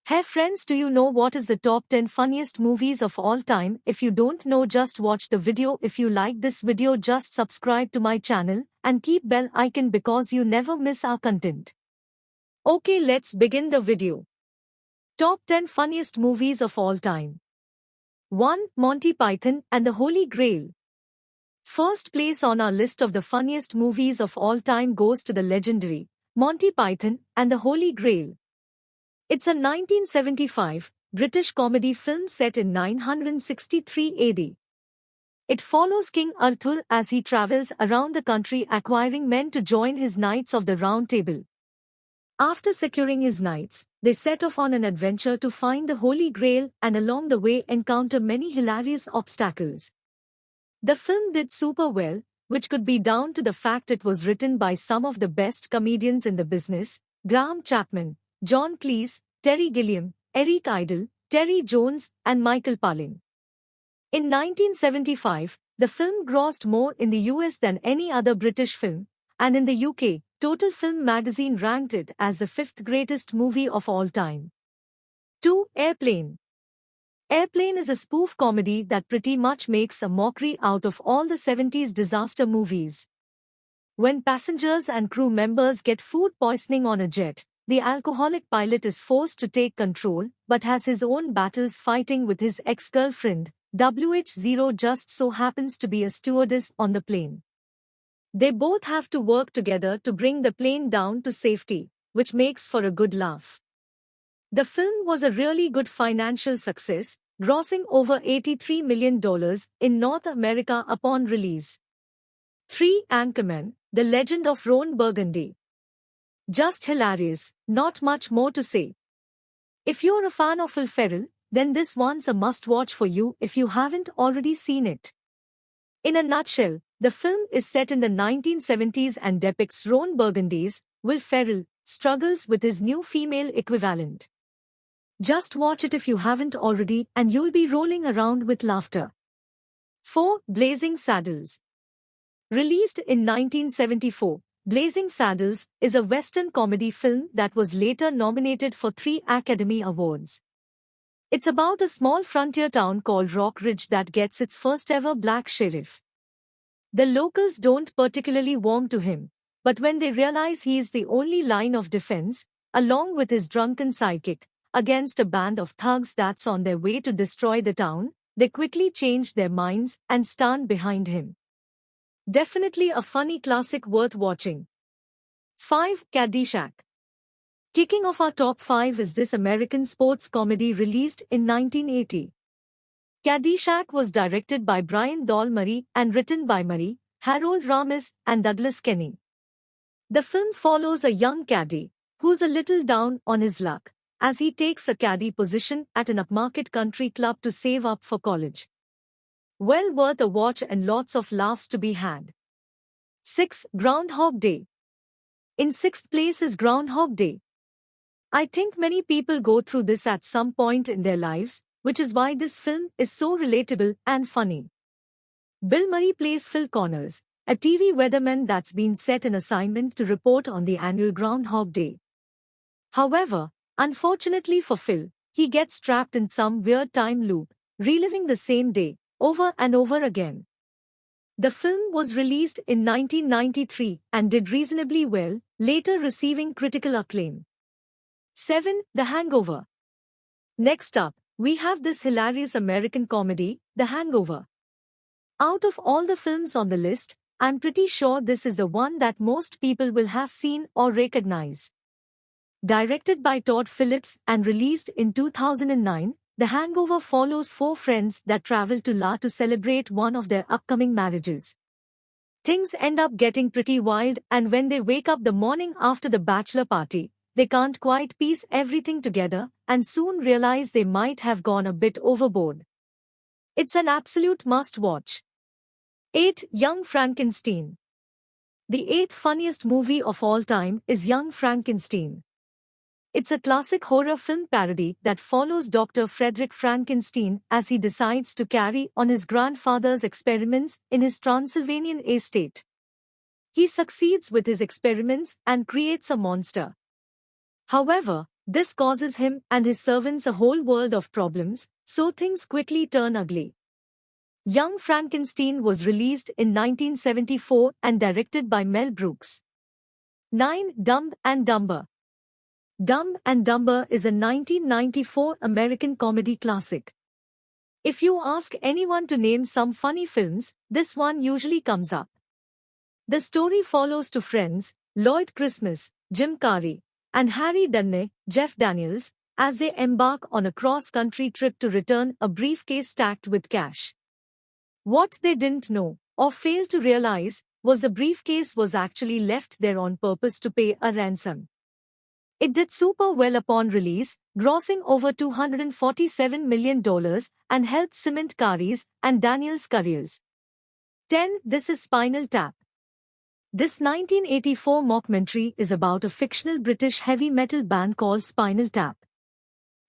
Hey friends, do you know what is the top 10 funniest movies of all time? If you don't know, just watch the video. If you like this video, just subscribe to my channel and keep bell icon because you never miss our content. Okay, let's begin the video. Top 10 funniest movies of all time. 1. Monty Python and the Holy Grail. First place on our list of the funniest movies of all time goes to the legendary Monty Python and the Holy Grail. It's a 1975 British comedy film set in 963 AD. It follows King Arthur as he travels around the country acquiring men to join his Knights of the Round Table. After securing his knights, they set off on an adventure to find the Holy Grail and along the way encounter many hilarious obstacles. The film did super well, which could be down to the fact it was written by some of the best comedians in the business: Graham Chapman, John Cleese, Terry Gilliam, Eric Idle, Terry Jones, and Michael Palin. In 1975, the film grossed more in the US than any other British film, and in the UK, Total Film magazine ranked it as the fifth greatest movie of all time. 2. Airplane. Airplane is a spoof comedy that pretty much makes a mockery out of all the 70s disaster movies. When passengers and crew members get food poisoning on a jet, the alcoholic pilot is forced to take control, but has his own battles fighting with his ex-girlfriend. WH0 just so happens to be a stewardess on the plane. They both have to work together to bring the plane down to safety, which makes for a good laugh. The film was a really good financial success, grossing over $83 million in North America upon release. 3. Anchorman, The Legend of Ron Burgundy. Just hilarious, not much more to say. If you're a fan of Will Ferrell, then this one's a must-watch for you if you haven't already seen it. In a nutshell, the film is set in the 1970s and depicts Ron Burgundy's, Will Ferrell, struggles with his new female equivalent. Just watch it if you haven't already and you'll be rolling around with laughter. 4. Blazing Saddles. Released in 1974, Blazing Saddles is a Western comedy film that was later nominated for 3 Academy Awards. It's about a small frontier town called Rock Ridge that gets its first ever black sheriff. The locals don't particularly warm to him, but when they realize he is the only line of defense, along with his drunken sidekick, against a band of thugs that's on their way to destroy the town, they quickly change their minds and stand behind him. Definitely a funny classic worth watching. 5. Caddyshack. Kicking off our top 5 is this American sports comedy released in 1980. Caddyshack was directed by Brian Doyle Murray and written by Murray, Harold Ramis, and Douglas Kenney. The film follows a young caddy, who's a little down on his luck, as he takes a caddy position at an upmarket country club to save up for college. Well worth a watch and lots of laughs to be had. 6. Groundhog Day. In 6th place is Groundhog Day. I think many people go through this at some point in their lives, which is why this film is so relatable and funny. Bill Murray plays Phil Connors, a TV weatherman that's been set an assignment to report on the annual Groundhog Day. However, unfortunately for Phil, he gets trapped in some weird time loop, reliving the same day, over and over again. The film was released in 1993 and did reasonably well, later receiving critical acclaim. 7. The Hangover. Next up, we have this hilarious American comedy, The Hangover. Out of all the films on the list, I'm pretty sure this is the one that most people will have seen or recognize. Directed by Todd Phillips and released in 2009, The Hangover follows 4 friends that travel to La to celebrate one of their upcoming marriages. Things end up getting pretty wild, and when they wake up the morning after the bachelor party, they can't quite piece everything together and soon realize they might have gone a bit overboard. It's an absolute must-watch. 8. Young Frankenstein. The 8th funniest movie of all time is Young Frankenstein. It's a classic horror film parody that follows Dr. Frederick Frankenstein as he decides to carry on his grandfather's experiments in his Transylvanian estate. He succeeds with his experiments and creates a monster. However, This causes him and his servants a whole world of problems, so things quickly turn ugly. Young Frankenstein was released in 1974 and directed by Mel Brooks. 9. Dumb and Dumber. Dumb and Dumber is a 1994 American comedy classic. If you ask anyone to name some funny films, this one usually comes up. The story follows two friends, Lloyd Christmas, Jim Carrey, and Harry Dunne, Jeff Daniels, as they embark on a cross-country trip to return a briefcase stacked with cash. What they didn't know, or failed to realize, was the briefcase was actually left there on purpose to pay a ransom. It did super well upon release, grossing over $247 million and helped cement Carrey's and Daniels' careers. 10. This is Spinal Tap. This 1984 mockumentary is about a fictional British heavy metal band called Spinal Tap.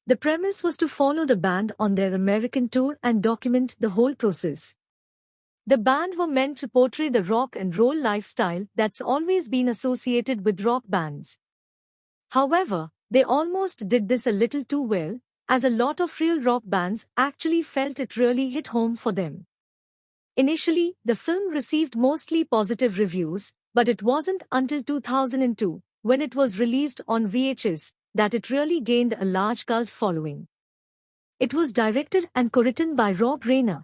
The premise was to follow the band on their American tour and document the whole process. The band were meant to portray the rock and roll lifestyle that's always been associated with rock bands. However, they almost did this a little too well, as a lot of real rock bands actually felt it really hit home for them. Initially, the film received mostly positive reviews, but it wasn't until 2002, when it was released on VHS, that it really gained a large cult following. It was directed and co-written by Rob Reiner,